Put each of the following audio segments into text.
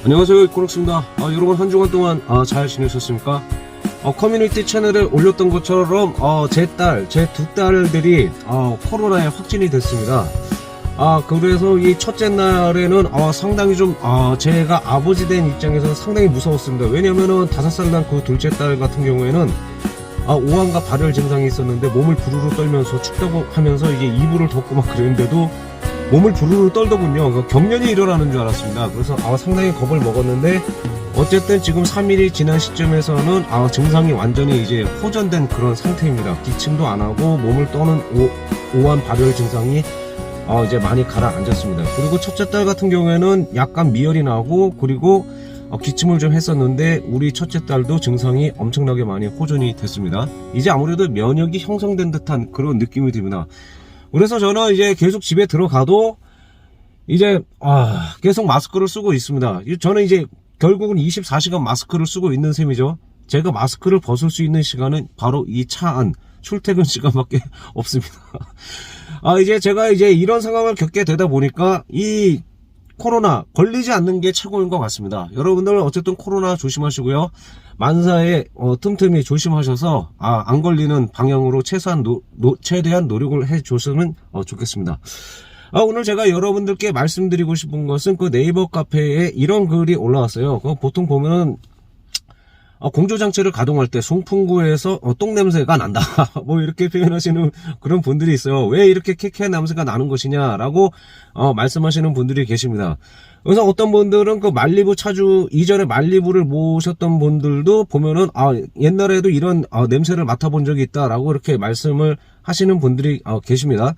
안녕하세요, 코록스입니다. 여러분 한 주간 동안 잘 지내셨습니까? 커뮤니티 채널에 올렸던 것처럼 제 두 딸들이 코로나에 확진이 됐습니다. 그래서 이 첫째 날에는 상당히 좀 제가 아버지 된 입장에서 상당히 무서웠습니다. 왜냐면은 5살 난 그 둘째 딸 같은 경우에는 오한과 발열 증상이 있었는데 몸을 부르르 떨면서 춥다고 하면서 이게 이불을 덮고 막 그랬는데도 몸을 부르르 떨더군요. 경련이 일어나는 줄 알았습니다. 그래서 상당히 겁을 먹었는데 어쨌든 지금 3일이 지난 시점에서는 증상이 완전히 이제 호전된 그런 상태입니다. 기침도 안 하고 몸을 떠는 오한 발열 증상이 이제 많이 가라앉았습니다. 그리고 첫째 딸 같은 경우에는 약간 미열이 나고 그리고 기침을 좀 했었는데 우리 첫째 딸도 증상이 엄청나게 많이 호전이 됐습니다. 이제 아무래도 면역이 형성된 듯한 그런 느낌이 듭니다. 그래서 저는 이제 계속 집에 들어가도 이제 계속 마스크를 쓰고 있습니다. 저는 이제 결국은 24시간 마스크를 쓰고 있는 셈이죠. 제가 마스크를 벗을 수 있는 시간은 바로 이 차 안 출퇴근 시간밖에 없습니다. 이제 제가 이제 이런 상황을 겪게 되다 보니까 이 코로나 걸리지 않는 게 최고인 것 같습니다. 여러분들 어쨌든 코로나 조심하시고요. 만사에 틈틈이 조심하셔서 안 걸리는 방향으로 최대한 노력을 해줬으면 좋겠습니다. 오늘 제가 여러분들께 말씀드리고 싶은 것은 그 네이버 카페에 이런 글이 올라왔어요. 보통 보면 공조장치를 가동할 때 송풍구에서 똥냄새가 난다 뭐 이렇게 표현하시는 그런 분들이 있어요. 왜 이렇게 쾌쾌한 냄새가 나는 것이냐 라고 말씀하시는 분들이 계십니다. 그래서 어떤 분들은 그 말리부 차주 이전에 말리부를 모셨던 분들도 보면은 옛날에도 이런 냄새를 맡아본 적이 있다 라고 이렇게 말씀을 하시는 분들이 계십니다.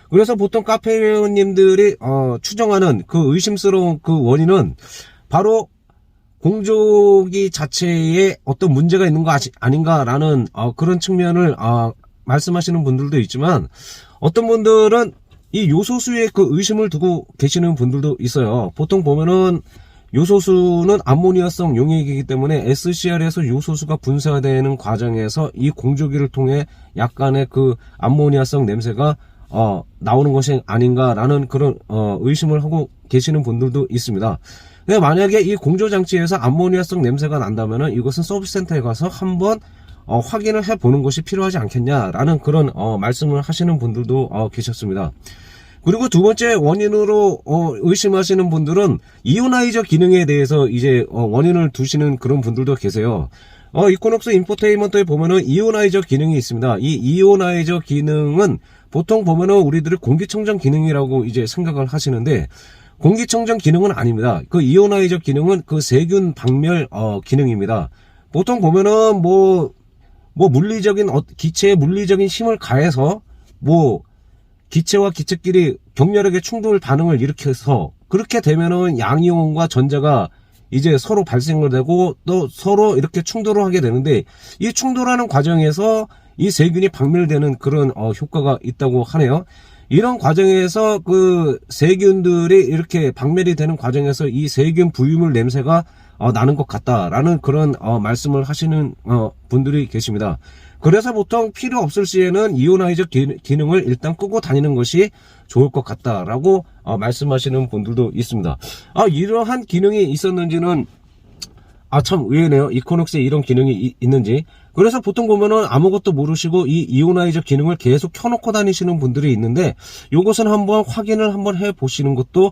그래서 보통 카페 회원님들이 추정하는 그 의심스러운 그 원인은 바로 공조기 자체에 어떤 문제가 있는 거 아닌가라는 그런 측면을 말씀하시는 분들도 있지만 어떤 분들은 이 요소수에 그 의심을 두고 계시는 분들도 있어요. 보통 보면은 요소수는 암모니아성 용액이기 때문에 SCR에서 요소수가 분사되는 과정에서 이 공조기를 통해 약간의 그 암모니아성 냄새가 나오는 것이 아닌가라는 그런 의심을 하고 계시는 분들도 있습니다. 근데 만약에 이 공조장치에서 암모니아성 냄새가 난다면은 이것은 서비스센터에 가서 한번 확인을 해보는 것이 필요하지 않겠냐라는 그런 말씀을 하시는 분들도 계셨습니다. 그리고 두 번째 원인으로 의심하시는 분들은 이오나이저 기능에 대해서 이제 원인을 두시는 그런 분들도 계세요. 이코녹스 인포테인먼트에 보면은 이오나이저 기능이 있습니다. 이 이오나이저 기능은 보통 보면은 우리들이 공기청정 기능이라고 이제 생각을 하시는데 공기청정 기능은 아닙니다. 그 이오나이저 기능은 그 세균 박멸 기능입니다. 보통 보면은 뭐 물리적인 기체에 물리적인 힘을 가해서 기체와 기체끼리 격렬하게 충돌 반응을 일으켜서 그렇게 되면은 양이온과 전자가 이제 서로 발생을 되고 또 서로 이렇게 충돌을 하게 되는데 이 충돌하는 과정에서 이 세균이 박멸되는 그런 효과가 있다고 하네요. 이런 과정에서 그 세균들이 이렇게 박멸이 되는 과정에서 이 세균 부유물 냄새가 나는 것 같다라는 그런 말씀을 하시는 분들이 계십니다. 그래서 보통 필요 없을 시에는 이오나이저 기능을 일단 끄고 다니는 것이 좋을 것 같다라고 말씀하시는 분들도 있습니다. 이러한 기능이 있었는지는 참 의외네요. 이코녹스에 이런 기능이 있는지. 그래서 보통 보면은 아무것도 모르시고 이 이오나이저 기능을 계속 켜놓고 다니시는 분들이 있는데 요것은 한번 확인을 한번 해 보시는 것도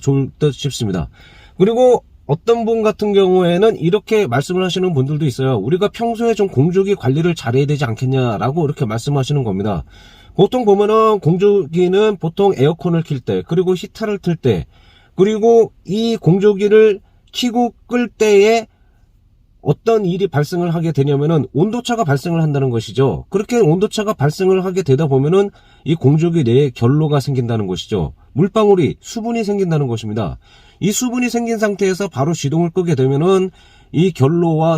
좋을 듯 싶습니다. 그리고 어떤 분 같은 경우에는 이렇게 말씀을 하시는 분들도 있어요. 우리가 평소에 좀 공조기 관리를 잘해야 되지 않겠냐라고 이렇게 말씀하시는 겁니다. 보통 보면은 공조기는 보통 에어컨을 킬 때 그리고 히터를 틀 때 그리고 이 공조기를 켜고 끌 때에 어떤 일이 발생을 하게 되냐면은 온도차가 발생을 한다는 것이죠. 그렇게 온도차가 발생을 하게 되다 보면은 이 공조기 내에 결로가 생긴다는 것이죠. 물방울이 수분이 생긴다는 것입니다. 이 수분이 생긴 상태에서 바로 시동을 끄게 되면은 이 결로나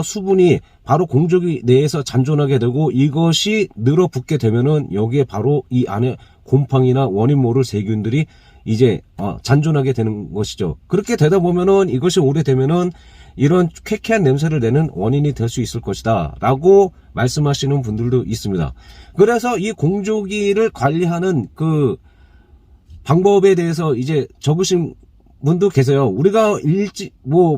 수분이 바로 공조기 내에서 잔존하게 되고 이것이 늘어붙게 되면은 여기에 바로 이 안에 곰팡이나 원인 모를 세균들이 이제 잔존하게 되는 것이죠. 그렇게 되다 보면은 이것이 오래되면은 이런 쾌쾌한 냄새를 내는 원인이 될 수 있을 것이다 라고 말씀하시는 분들도 있습니다. 그래서 이 공조기를 관리하는 그 방법에 대해서 이제 적으신 분도 계세요. 우리가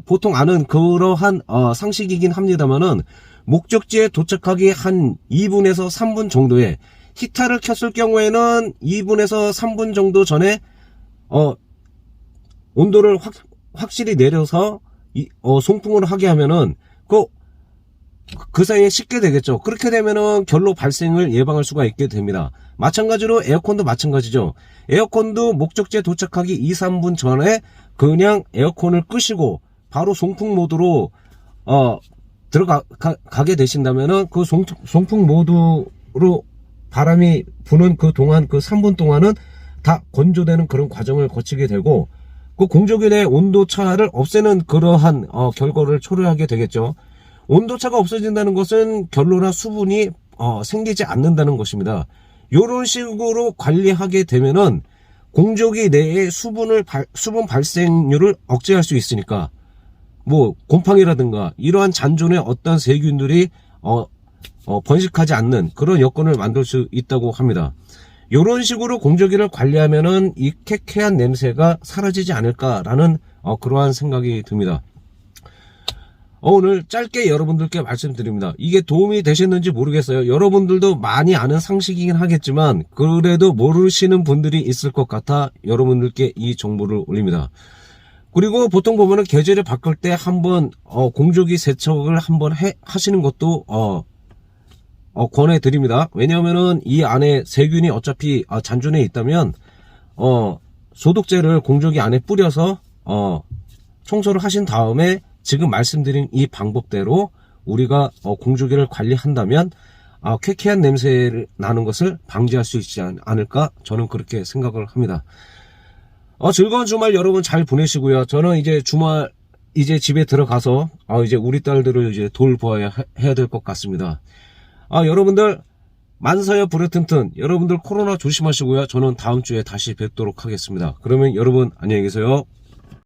보통 아는 그러한 상식이긴 합니다만은, 목적지에 도착하기 한 2분에서 3분 정도에 히터를 켰을 경우에는 2분에서 3분 정도 전에 온도를 확실히 내려서 송풍을 하게 하면은 그 사이에 식게 되겠죠. 그렇게 되면은 결로 발생을 예방할 수가 있게 됩니다. 마찬가지로 에어컨도 마찬가지죠. 에어컨도 목적지에 도착하기 2, 3분 전에 그냥 에어컨을 끄시고 바로 송풍 모드로 가게 되신다면은 그 송풍 모드로 바람이 부는 그 동안, 그 3분 동안은 다 건조되는 그런 과정을 거치게 되고, 그 공조기의 온도 차를 없애는 그러한 결과를 초래하게 되겠죠. 온도차가 없어진다는 것은 결로나 수분이 생기지 않는다는 것입니다. 이런 식으로 관리하게 되면은 공조기 내에 수분 발생률을 억제할 수 있으니까, 곰팡이라든가 이러한 잔존의 어떤 세균들이 번식하지 않는 그런 여건을 만들 수 있다고 합니다. 이런 식으로 공조기를 관리하면은 이 쾌쾌한 냄새가 사라지지 않을까라는 그러한 생각이 듭니다. 오늘 짧게 여러분들께 말씀드립니다. 이게 도움이 되셨는지 모르겠어요. 여러분들도 많이 아는 상식이긴 하겠지만 그래도 모르시는 분들이 있을 것 같아 여러분들께 이 정보를 올립니다. 그리고 보통 보면은 계절을 바꿀 때 한번 공조기 세척을 한번 하시는 것도 권해드립니다. 왜냐하면은 이 안에 세균이 어차피 잔존해 있다면 소독제를 공조기 안에 뿌려서 청소를 하신 다음에 지금 말씀드린 이 방법대로 우리가 공조기를 관리한다면 쾌쾌한 냄새 나는 것을 방지할 수 있지 않을까, 저는 그렇게 생각을 합니다. 즐거운 주말 여러분 잘 보내시고요. 저는 이제 주말 이제 집에 들어가서 이제 우리 딸들을 이제 돌보아야 해야 될 것 같습니다. 여러분들 만사여 불에 튼튼, 여러분들 코로나 조심하시고요. 저는 다음 주에 다시 뵙도록 하겠습니다. 그러면 여러분 안녕히 계세요.